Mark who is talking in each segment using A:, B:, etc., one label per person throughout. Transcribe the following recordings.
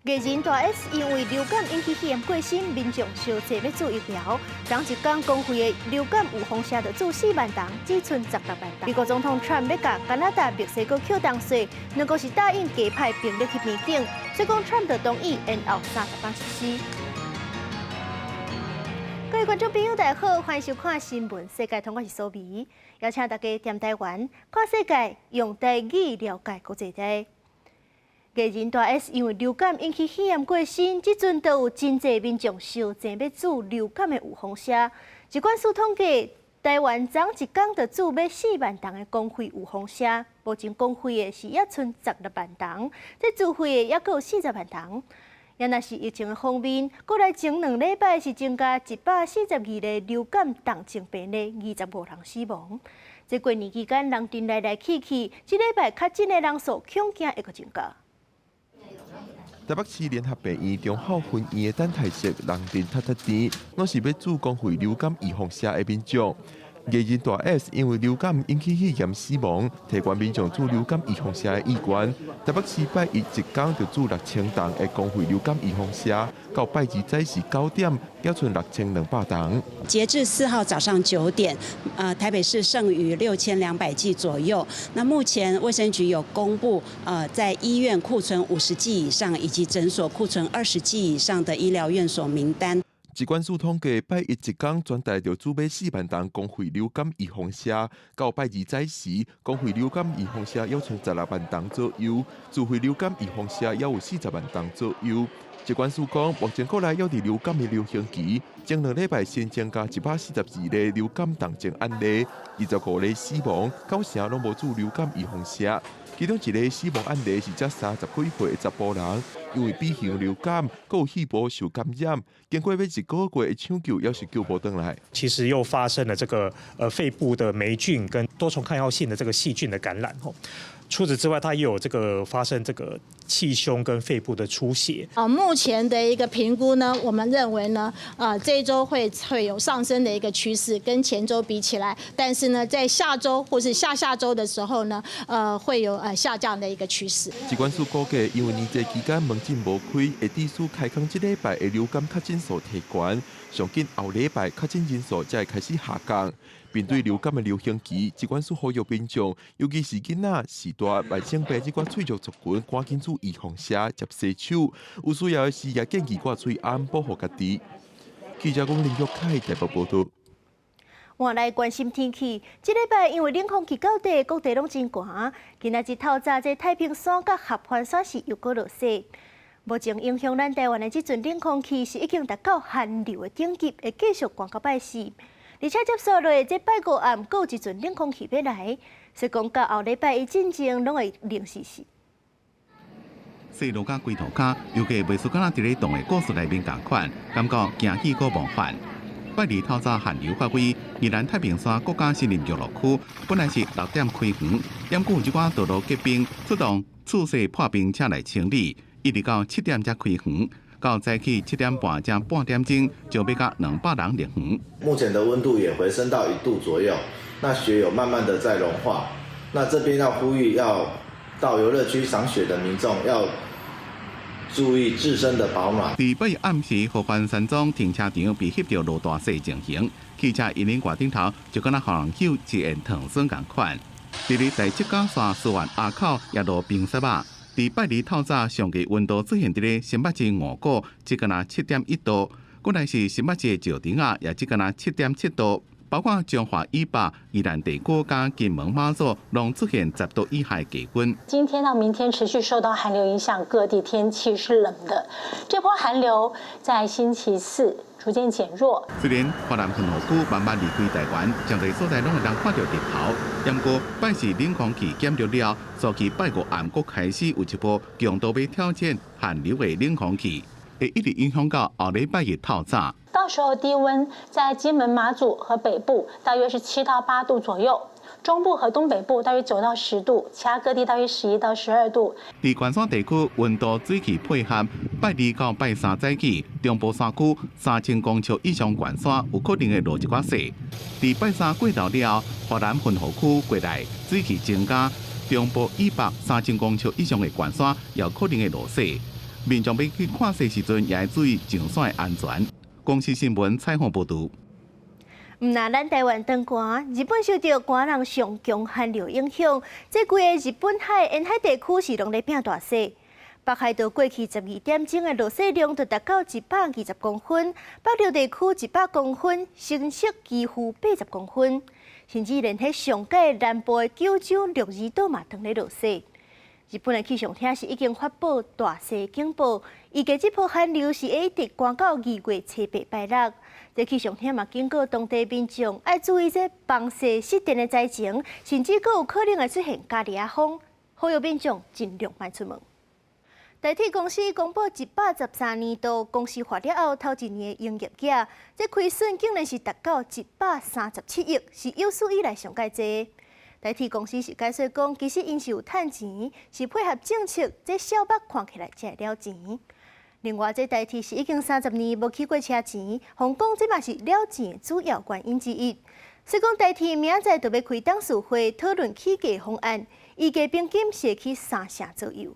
A: 艺人大 S 因为流感引起肺炎过身，民众烧济要注疫苗。当一天公费的流感预防车就做4万栋，只剩16万栋。美国总统 Trump 要甲加拿大、墨西哥扣重税，两个是答应加派兵力去面顶，所以讲 Trump 就同意延后30天实施。各位观众朋友，大家好，欢迎收看新闻世界，我是苏眉，邀请大家踮台湾看世界，用台语了解国际大。艺人大 S 因为流感引起肺炎过身，即阵都有真侪民众烧钱要煮流感的预防车。疾管署统计，台湾总一天就煮要4万栋的公费预防车，目前公费的是约剩16万栋，这自费的也阁有40万栋。也若是疫情的方面，过来前2礼拜是增加142个流感重症病例，25人死亡。这过年期间人阵来去，这礼拜确诊的人数恐惊会阁增加。
B: 台北市联合病院中校分院的等待室人阵塌甜，我是要主公费流感预防车的民众。艺人大 S 因为流感引起肺炎死亡，提悬民众做流感预防车的意愿。台北市拜一天就做6000栋的公费流感预防车，到拜二早时9点，还剩6200栋。
C: 截至4号早上9点，台北市剩余6200剂左右。那目前卫生局有公布，在医院库存50剂以上，以及诊所库存20剂以上的医疗院所名单。
B: 疾管署统计，拜一天全台就准备4万栋公费流感预防车，到拜二早时，公费流感预防车要剩16万栋左右，自费流感预防车也有40万栋左右。疾管署讲，目前国内还伫流感的流行期，前2礼拜先增加142例流感重症案例，25例死亡，9成拢无做流感预防车。其中一例死亡案例是才30几岁的查甫人，因为 B 型流感，有肺部受感染，经过要1个月的抢救，也是救不回来。
D: 其实又发生了这个肺部的霉菌跟多重抗药性的这个细菌的感染吼。除此之外，它也有这个发生这个气胸跟肺部的出血。
E: 目前的一个评估呢，我们认为呢，这一周会有上升的一个趋势，跟前周比起来，但是呢，在下周或是下下周的时候呢，会有下降的一个趋势。
B: 疾管署估计，因为年节期间门诊无开，会致使开工这礼拜的流感确诊数提悬，上紧后礼拜确诊人数才会开始下降。面对流感的流行期，疾管署呼吁民众，尤其是囡仔、时大、慢性病这寡喙着族群，赶紧做预防车、接洗手。有需要的时，也建议挂嘴安保护家己。记者讲林玉凯台北报道。
A: 换来关心天气，这礼拜因为冷空气较低，各地拢真寒。今仔日透早，这太平山甲合欢山是又搁落雪。目前影响咱台湾的这阵冷空气是已经达到寒流的等级，会继续寒到拜4。而且接下来这拜5暗，阁有一阵冷空气要来，所以讲到后礼拜一进前，拢会冷死死。
F: 细路甲龟头卡，尤其袂输敢若伫咧动的故事内面同款，感觉惊喜过梦幻。拜二透早寒流发威，宜兰太平山国家森林游乐区本来是6点开园，因有一寡道路结冰，出动厝势破冰车来清理，一直到7点才开园。到早起7点半至半点钟，就要甲200人入园。
G: 目前的温度也回升到1度左右，那雪有慢慢的在融化。那这边要呼吁要到游乐区赏雪的民众要注意自身的保暖。
F: 伫8月暗时，合欢山庄停车场被翕到落大雪情形，汽车引领挂顶头就敢若互人揪一沿藤笋共款。伫咧第7港线思源埡口也落冰雪啊。伫拜二透早，上个温度出现伫咧新北市五股，只敢若7.1度；本来是新北市石碇啊，也只敢若7.7度。包括彰化以北、宜兰地区加金门马祖，拢出现10度以下低温。
H: 今天到明天持续受到寒流影响，各地天气是冷的。这波寒流在星期4逐渐减弱。
F: 虽然华南云河区慢慢离开台湾，相对所在拢会当看到日头，不过拜四冷空气减弱了，所以拜5暗阁开始有一波强度要挑战寒流的冷空气，会一直影响到后礼拜日透早。
H: 到时候低温在金门、马祖和北部大约是7到8度左右，中部和东北部大约9到10度，其他各地大约11到12度。
F: 伫关山地区温度水汽配合，拜2到拜3早起，中部山区3000公尺以上悬山有可能会落一寡雪。伫拜3过头了，华南云河区过来水汽增加，中部以北3000公尺以上的悬山也有可能会落雪。民众要去看戏时阵，也要注意上山的安全。公司新闻采访报道。
A: 毋那咱台湾当寒，日本受到寒冷上强寒流影响，这规个日本海沿海地区是拢咧变大雪。北海道过去12点钟的落雪量就达到120公分，北陆地区100公分，新潟几乎80公分，甚至连喺上界南部的九州、鹿儿岛嘛当咧落雪。日本的气象厅是已经发布大雪警报，预计这波寒流是会一直寒到2月7、8、拜六。这气象厅嘛警告当地民众要注意这放射失电的灾情，甚至阁有可能会出现加利亚风，呼吁民众尽量莫出门。台铁公司公布113年度公司化了后头一年的营业额，这亏损竟然是达到137亿，是有史以来上界多。台铁公司是解释讲，其实因是有趁钱，是配合政策，这小目看起来才会了钱。另外，这台铁是已经30年无起过车钱，红讲这嘛是了钱的主要原因之一。所以讲台铁明仔载就要开董事会讨论起价方案，预计平均是去3成左右。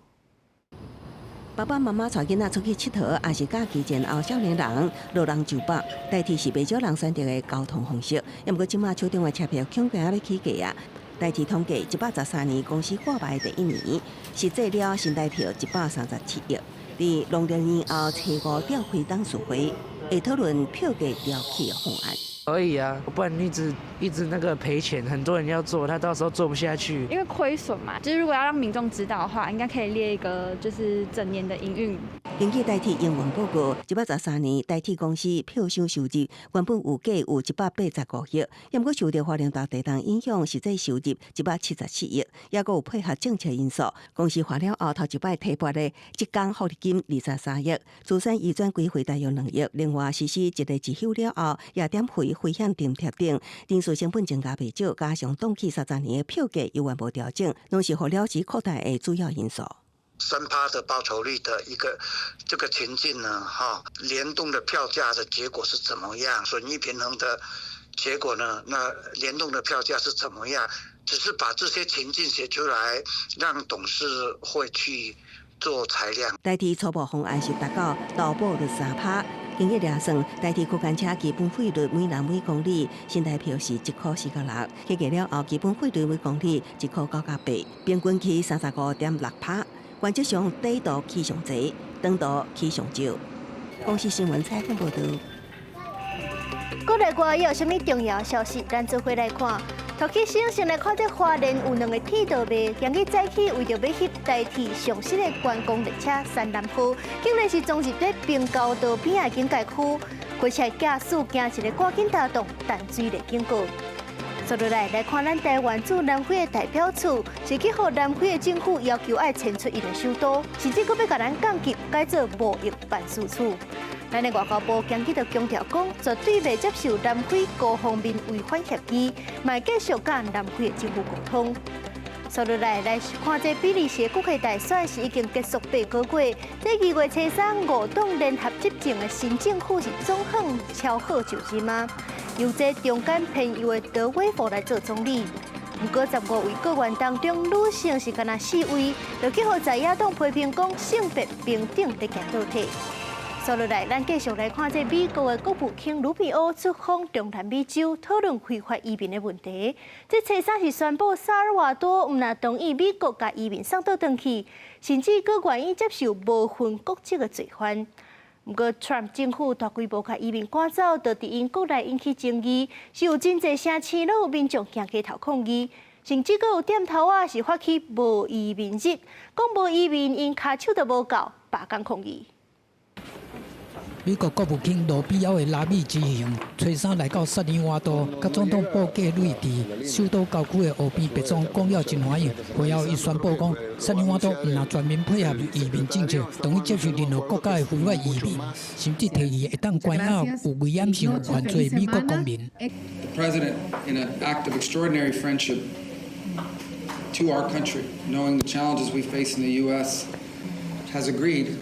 I: 爸爸妈妈带囡仔出去佚佗，也是假期前后少年人路人就饱，台铁是袂少人选择的交通方式。也毋过，即马手中的车票恐惊要起价啊！台铁统计，113年公司挂牌的第一年，实际了新台票137亿。伫农历年后初5召开董事会，会讨论票价调起的方案。
J: 可以啊，不然一直那个赔钱，很多人要做，他到时候做不下去。
K: 因为亏损嘛，就是如果要让民众知道的话，应该可以列一个就是整年的营运。
I: 根据台铁营运报告，113年台铁公司票箱收入原本有价有185亿，也毋过受到花莲大地震影响，实际收入177亿，也阁有配合政策因素，公司花了后头一摆提拨的一工福利金23亿，资产移转归回大约2亿，另外实施一个支休了后，也点回危险津贴等，人事成本增加袂少，加上当期30年的票价永远无调整，拢是互了息扩大的主要因素。
L: 3%的报酬率的一个这个情境呢，联动的票价的结果是怎么样？损益平衡的结果呢？那联动的票价是怎么样？只是把这些情境写出来，让董事会去做裁量。
I: 台铁初步方案是达到投保率3%。经过量算，台铁区间车基本费率每人每公里新台票是1.46块，起价了后基本费率每公里1.98块，平均起35.6%。原则上低度起上侪，长度起上少。公司新闻采访报道。
A: 国内外有啥物重要消息？咱做回来看。头起先来看，这花莲有2个铁道迷，今日早起为着要翕台铁上新的观光列车三南区，竟然是撞入在滨高道边的警戒区，火车驾驶惊一个赶紧打动淡水的警告。接落来看咱台湾驻南非的代表处，是去予南非的政府要求爱迁出因的首都，甚至佫要甲咱降级改做贸易办事处。咱的外交部今日就强调讲，绝对袂接受南非各方面违反协议，嘛继续甲南非的政府沟通。接落来看这比利时国会大选是已经结束8个月，这2月初35党联合执政的新政府是总统超好就任吗？由这中间偏右的德威夫来做总理。不过15位阁员当中，女性是干那4位，就去予在野党批评讲性别平等在行倒退。接落来，咱继续来看这美国的国务卿卢比奥出访中南美洲，讨论非法移民的问题。这初3是宣布萨尔瓦多唔那同意美国甲移民送倒转去，甚至佫愿意接受无份国籍的罪犯。不过 ，Trump 政府大规模甲移民赶走，就伫因国内引起争议，是有真侪城市都有民众行街头抗议，甚至佫有店头是发起无移民日，讲无移民因骹手都无够，罢工抗议。
M: 美国国务卿罗比奥的拉美之行，初3来到萨尔瓦多，甲总统布格瑞伫首都郊区的河边别庄讲了真欢喜。会后伊宣布讲，萨尔瓦多唔若全面配合移民政策，同意接受任何国家的非法移民，甚至提议会当关押有危险性犯罪美国公民。
N: The president, in an act of extraordinary friendship to our country, knowing the challenges we face in the U.S., has agreed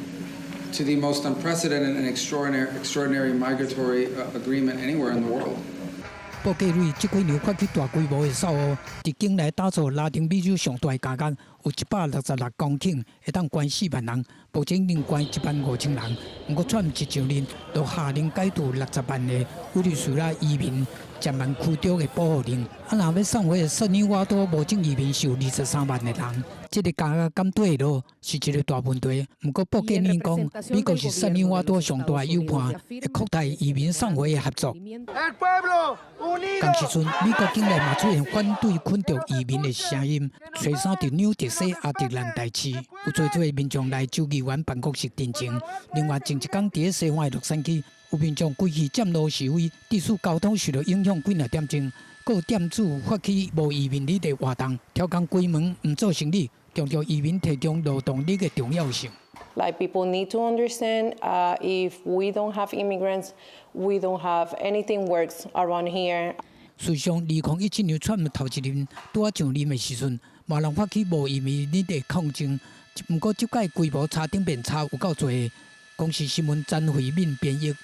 N: to the most unprecedented and extraordinary migratory agreement anywhere in the world.
M: 布格瑞即几年发起大规模的扫货，伫境内打造拉丁美洲上大的加工，有166公顷，会当关4万人，保证能关15000人。不过川一上任，就下令解除60万的委内瑞拉移民10万驱逐的保护令。若要送回塞尔瓦多无证移民是有23万的人，这个加减对落是一个大问题。不过报建议讲，美国是塞尔瓦多上大的友伴，会扩大移民送回的合作。同时阵，美国境内嘛出现反对昆族移民的声音，吹哨伫纽特西阿迪兰大区，有侪民众来州议员办公室တင်情。另外，前一天伫西方的洛杉矶，有民众规起占路示威，致使交通受到影响几若点钟。各店主发起无移民力的活动，挑工关门唔做生意，强调移民提供劳动力的重要性。
O: Like people need to understand, if we don't have immigrants, we don't have anything works around here.
M: 事实上，2017年川普头一任拄啊上任的时阵，马人发起无移民力的抗争，不过这届规模差顶变差有够多。公司新闻詹慧敏编译。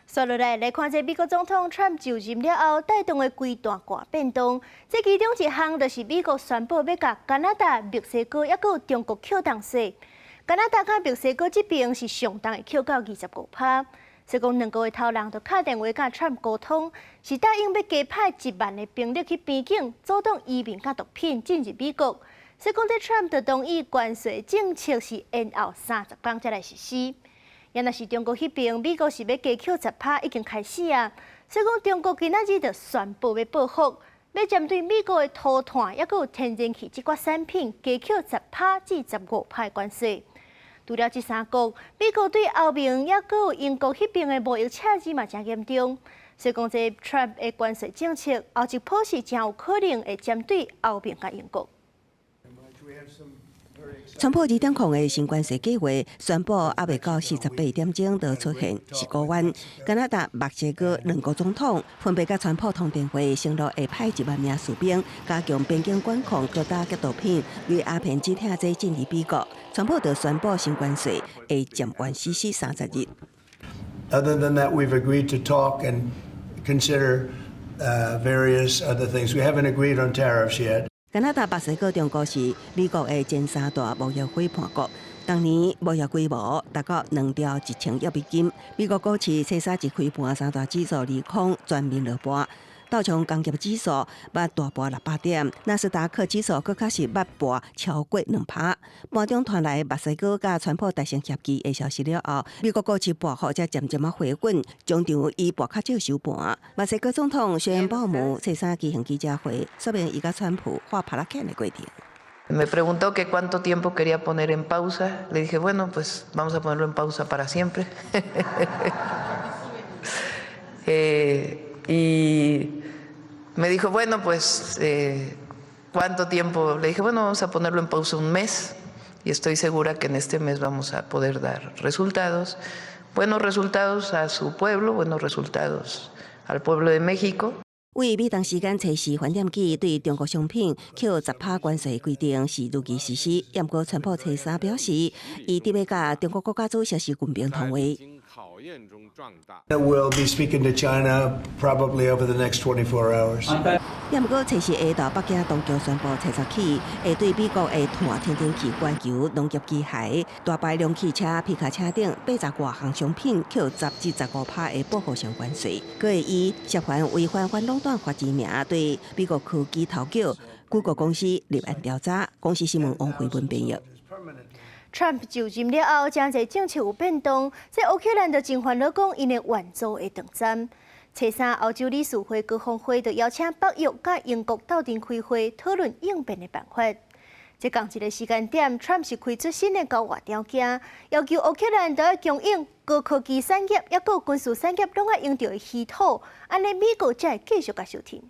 A: 接落来看这美国总统川普就任了后带动的规大挂变动，这其中一项就是美国宣布要甲加拿大、墨西哥也有中国扣档税。加拿大甲墨西哥这边是上档会扣到25%，所以讲2个月头人就打电话甲川普沟通，是答应要加派1万的兵力去边境阻挡移民甲毒品进入美国。所以讲这川普就同意关税政策是延后30天才来实施。也若是中国迄边，美国是要加扣10%，已经开始啊。所以讲中国今仔日就宣布要报复，要针对美国的土炭也有天然气这款产品加扣10%至15%的关税。除了这3国，美国对欧盟也有英国迄边的贸易赤字嘛真严重。所以讲这 Trump 的关税政策后一波是真有可能会针对欧盟甲英国。
I: 川普2.0的新关税计划宣布，还未到48点钟就出现事故湾。加拿大、墨西哥2国总统分别甲川普通电话，承诺会派1万名士兵加强边境管控，各打击毒品，为鸦片制铁剂进入美国。川普就宣布新关税会暂缓实施30日。
P: Other than that, we've agreed to talk and consider various other things. We haven't agreed on tariffs yet.
I: 加拿大、墨西哥中国是美国的前3大贸易伙伴国，当年贸易规模达到2兆1000亿美金。美国股市初三一开盘，3大指数利空全面落盘。道琼工业指数捌大盘600点，纳斯达克指数更较是捌盘超过2%。盘中传来墨西哥甲川普达成协议的消息了后，美国股市盘后才渐渐回稳，中场以盘较少收盘。墨西哥总统薛恩鲍姆初三举行记者会，说明伊甲川普画帕拉坎的过程。
Q: Me preguntó que cuánto tiempo quería poner en pausa. Le dije, bueno, pues vamos a ponerlo en pausa para siempre. Y me dijo, bueno, pues, ¿cuánto tiempo? Le dije, bueno, vamos a ponerlo en pausa un mes. Y estoy segura que en este mes vamos a poder dar resultados. Buenos resultados a su pueblo, buenos resultados al pueblo de México.
I: 为美东时间初4返点起，对中国商品扣10%关税规定是如期实施。不过，川普初三表示，伊伫要甲中国国家主席习近平通话。
P: We'll be speaking to China probably over the next 24 hours.
I: 不过，初4下昼，北京当局宣布，初10起会对美国的碳天然气全球农业机械、大排量汽车、皮卡车等80多项商品扣10%至15%的报复性关税。佮会以涉嫌违反反垄断法之名，对美国科技头角谷歌公司立案调查。公司新闻王慧文编译。
A: Trump 就任了后，真侪政策有变动，这乌克兰就真烦恼讲因的援助的断站。初三，欧洲理事会各方会就邀请北约甲英国斗阵开会，讨论应变的办法。这同一个时间点 ，Trump 是开出新的交换条件，要求乌克兰都要供应高科技产业，也有军事产业拢要用到的稀土，安尼美国才会继续甲收听。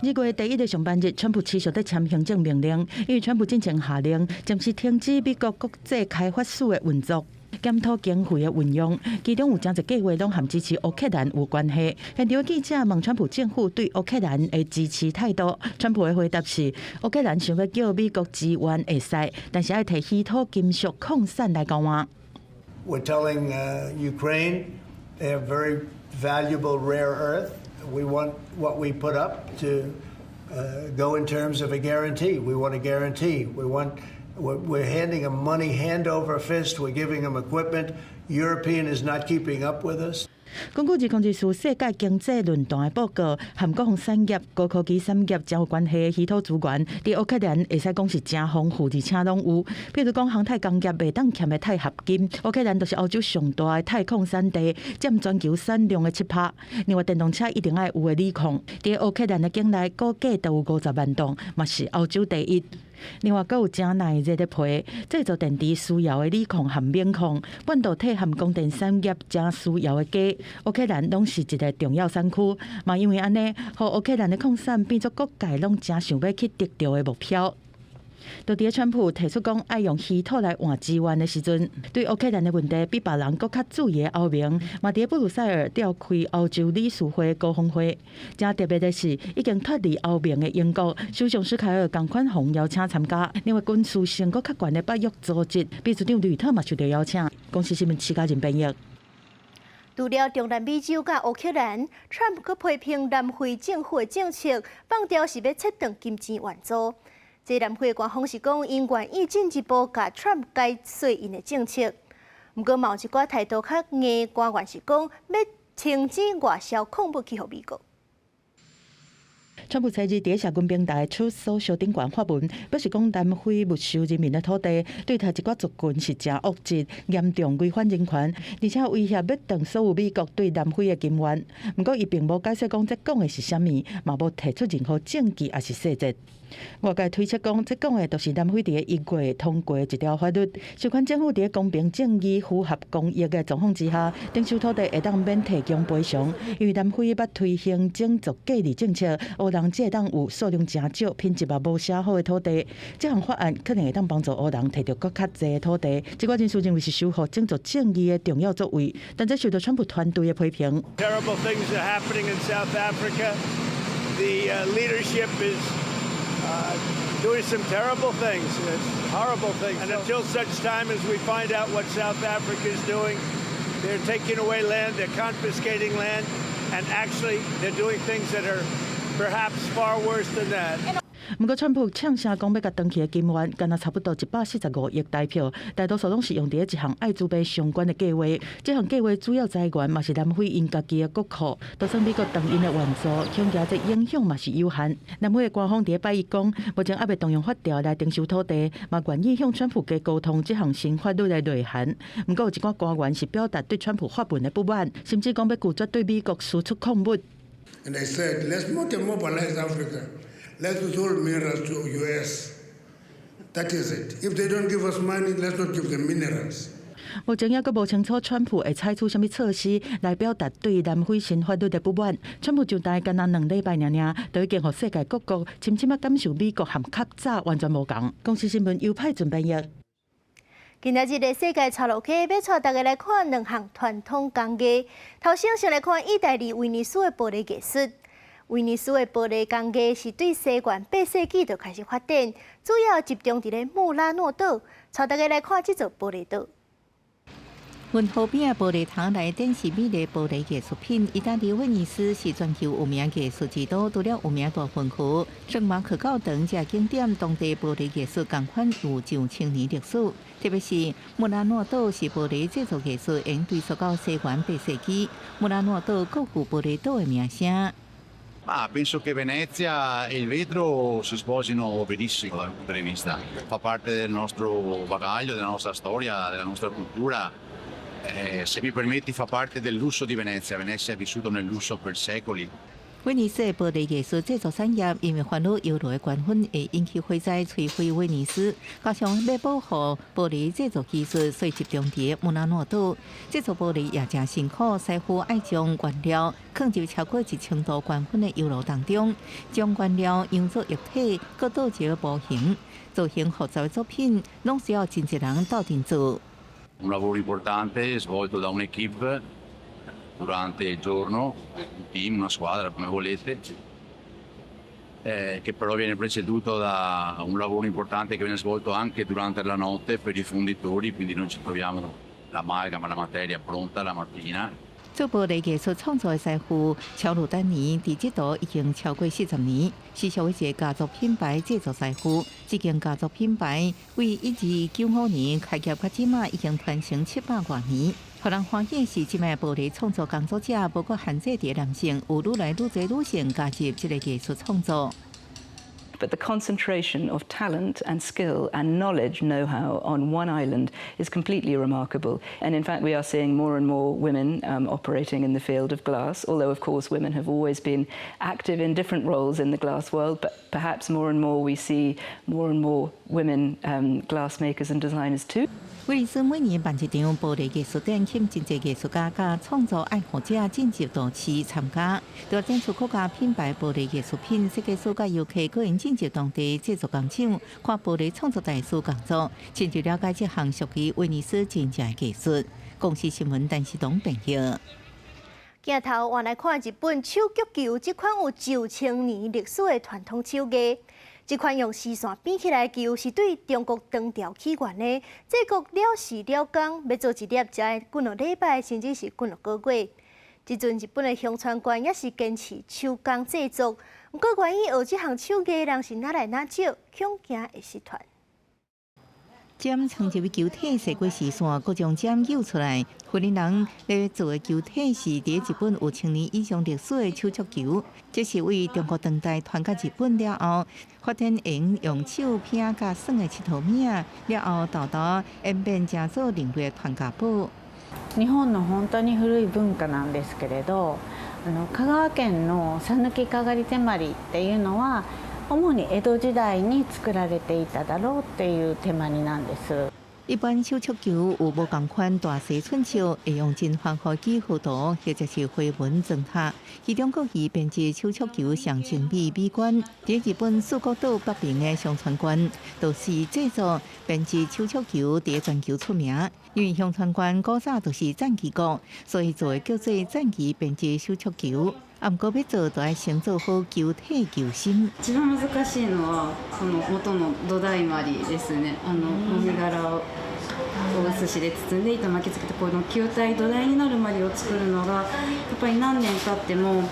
R: 2月第1日上班日，川普持续在签行政命令，因为川普进前下令暂时停止美国国际开发署的运作，检讨经费的运用，其中有真侪计划拢和支持乌克兰有关系。现场记者问川普政府对乌克兰的支持态度，川普的回答是：乌克兰想要叫美国支援会使，但是要摕稀土金属矿产来交换。
P: We're telling Ukraine they have very valuable rare earth. We want what we put up to go in terms of a guarantee. We want a guarantee. We're handing them money hand over fist. We're giving them equipment. European is not keeping up with us.
R: 根据控制署世界经济论坛的报告，和国防产业、高科技产业真有关系的稀土资源，伫乌克兰会使讲是真丰富，而且拢有。譬如讲，航太工业袂当欠的钛合金，乌克兰就是欧洲上大的钛矿产地，占全球产量的7%。另外，电动车一定要有的锂矿，伫乌克兰的境内估计都有50万吨，嘛是欧洲第一。另外，还有真耐热的皮，制作电池需要的锂矿和锰矿，半导体和供电产业真需要的镉，乌克兰拢是一个重要产区。嘛，因为安尼，互乌克兰的矿产变作各界拢真想要去得到的目标。就伫川普提出讲爱用稀土来换资源的时阵，对乌克兰的问题比别人搁较注意的欧盟，嘛伫布鲁塞尔召开欧洲理事会高峰会。正特别的是，已经脱离欧盟的英国首相施凯尔同款奉邀请参加。另外，军事性搁较悬的北约组织秘书长吕特嘛受到邀请。公司新闻徐家仁编译。
A: 除了中南美洲甲乌克兰，川普佫批评南非政府的政策，放掉是要切断金钱援助。这南非官方是讲，因愿意进一步甲 Trump 改税因的政策。不过，有一寡态度较硬的官员是讲，要停止外销矿物去予美国。
R: 川普昨日伫社群平台 Truth Social 顶悬发文，表示讲南非没收人民的土地，对待一寡族群是真恶质，严重违反人权，而且威胁要断所有美国对南非的金援。不过，伊并无解释讲这讲的是啥物，嘛无提出任何证据也是细节。外界推测讲，这讲的都是南非伫1月通过一条法律，有关政府伫公平正义、符合公益的状况之下，征收土地会当免提供赔偿。因为南非捌推行种族隔离政策，乌人只会当有数量真少、品质也无写好的土地。这项法案可能会当帮助乌人摕到更较侪的土地。这寡人士认为是守护种族正义的重要作为，但这受到川普团队的批评。
S: Terrible things are happening in South Africa. The leadership is doing some terrible things, horrible things. And until such time as we find out what South Africa is doing, they're taking away land, they're confiscating land, and actually they're doing things that are perhaps far worse than that.
R: 不过，川普呛声讲要甲长期的金援，干那差不多145亿台票，大多数拢是用伫一项艾滋病相关的计划。这项计划主要财源嘛是南非因家己的国库，就算美国动因的援助，恐惊这影响嘛是有限。南非的官方伫拜一讲，目前还未动用法条来征收土地，嘛愿意向川普加沟通这项新法律的内涵。不过有一寡官员是表达对川普发文的不满，甚至讲要拒绝对美国输出矿物。
T: And they said, let's not mobilize Africa. Let's withhold minerals to US. That is it. If they don't give us money, let's not give them minerals.
R: 目前也阁无清楚川普会采取什么措施来表达对南非新法律的不满。川普就大概那2礼拜尔，就已经互世界各国深深感受美国和较早完全无同。公司新闻由派准编译。
A: 今仔日的世界潮流客要带大家来看2项传统工艺。头先先来看意大利威尼斯的玻璃艺术。威尼斯的玻璃工艺是对西元8世纪就开始发展，主要集中伫咧穆拉诺岛。带大家来看这座玻璃岛。
U: 阮河边的玻璃塘内底是美丽玻璃艺术品。意大利威尼斯是全球有名艺术之都，除了有名大分区，圣马可教堂这景点，当地玻璃艺术同款有上千年历史。特别是穆拉诺岛是玻璃制作艺术，应追溯到西元8世纪。穆拉诺岛各有玻璃岛的名声。
V: Penso che Venezia e il vetro si sposino benissimo dal punto di vista. Fa parte del nostro bagaglio, della nostra storia, della nostra cultura. Se mi permetti, fa parte del lusso di Venezia. Venezia ha vissuto nel lusso per secoli.
U: 威尼斯的玻璃艺术制作产业因为烦恼油路的关粉会引起火灾摧毁威尼斯，加上要保护玻璃制作技术，所以集中伫穆拉诺岛。制作玻璃也真辛苦，师傅爱将原料放入超过1000度关粉的油炉当中，将原料用作液体，搁倒一个模型。造型复杂的作品，拢需要真一人斗阵做。
V: Un lavoro importante svolto da un'equipe durante il giorno, un team, una squadra, come volete, che però viene preceduto da un lavoro importante che viene svolto anche durante la notte per i fonditori, quindi noi ci troviamo l'amalgama, la materia pronta la mattina
U: 做玻璃艺术创作的师傅乔鲁丹尼，伫这度已经超过40年，是属于一个家族品牌制作师傅。这间家族品牌为1295年开业，到即马已经传承700多年。互人欢喜是，即卖玻璃创作工作者，包括限制伫男性，有愈来愈侪女性加入这个艺术创作。
C: But the concentration of talent and skill and knowledge, know-how on one island is completely remarkable. And in fact, we are seeing more and more women operating in the field of glass, although of course women have always been active in different roles in the glass world, but perhaps more and more we see more and more women glass makers and designers too.
U: 威尼斯每年办一场玻璃艺术展，吸引真侪艺术家甲创作爱好者进入都市参加，就展出国家品牌玻璃艺术品，设计师甲游客个人进入当地制作工厂，看玻璃创作大师工作，深入了解这项属于威尼斯真正的艺术。公司新闻陈时东评论。
A: 镜头换来看日本手脚球这款有9000年历史的传统手艺。这款用丝线编起来的球是对中国唐朝起源的，制作了时了工，要做一粒才会滚2礼拜，甚至是滚2个月。即阵日本的香川县也是坚持手工制作，不过愿意学这项手艺的人是哪来哪少，恐惊会失传。
U: 针长入球体细过丝线，各将针揪出来。荷兰人咧做的球体是伫日本有1000年以上历史的手足球，这是为中国当代传到日本了后，发展用手拼甲耍的七头命，了后豆豆演变成做另类的传家宝。
D: 日本の本当に古い文化なんですけれど、香川県の讃岐かがり手まりっていうのは。主に江戸時代に作られていただろうっていう手間になんです。
U: 一般手足球有无同款大细寸手，会用真繁复几何图或者是花纹装饰。其中各以编织手足球上精美美观。伫日本四国岛北边的香川县，就是制作编织手足球伫全球出名。因为香川县古早就是战旗国，所以做叫做战旗编织手足球。不过要做，就要先做好球体球心。
W: 一番難しいのはその元の土台まりですね。もみ殻をお寿司で包んで糸巻きつけてこの球体土台になるまりを作るのがやっぱり何年経っても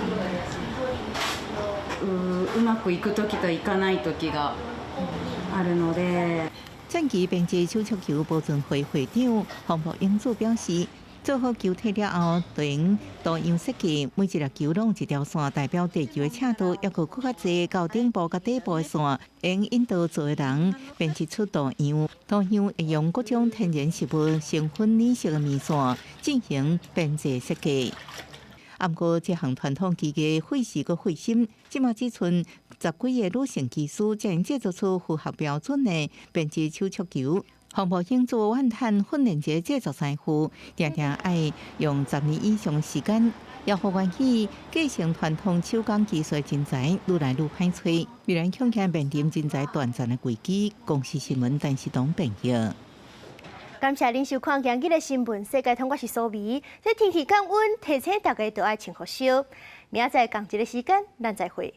W: うまくいく時といかない時があるので。
U: 战旗编织手足球保存会会长黄木英子表示。做好球体了后，就用多样设计，每一粒球拢一条线代表地球的尺度，要求更较侪到顶部甲底部的线，用引导做的人编织出图样。图样会用各种天然食物成分染色的面线进行编织设计。不过，这项传统技艺费时佮费心，即马只剩10几个女性技师才能制作出符合标准的编织手足球。黄埔兴做万碳训练节制作师傅，常常爱用10年以上时间，要互愿意继承传统手工技术的人才愈来愈歹找，未来恐怕面临人才断层的危机。公司新闻陈时东评论。
A: 感谢您收看今日的新闻，世界通，我是苏眉。这天气降温，提醒大家都爱穿好少。明仔载同一个时间，咱再会。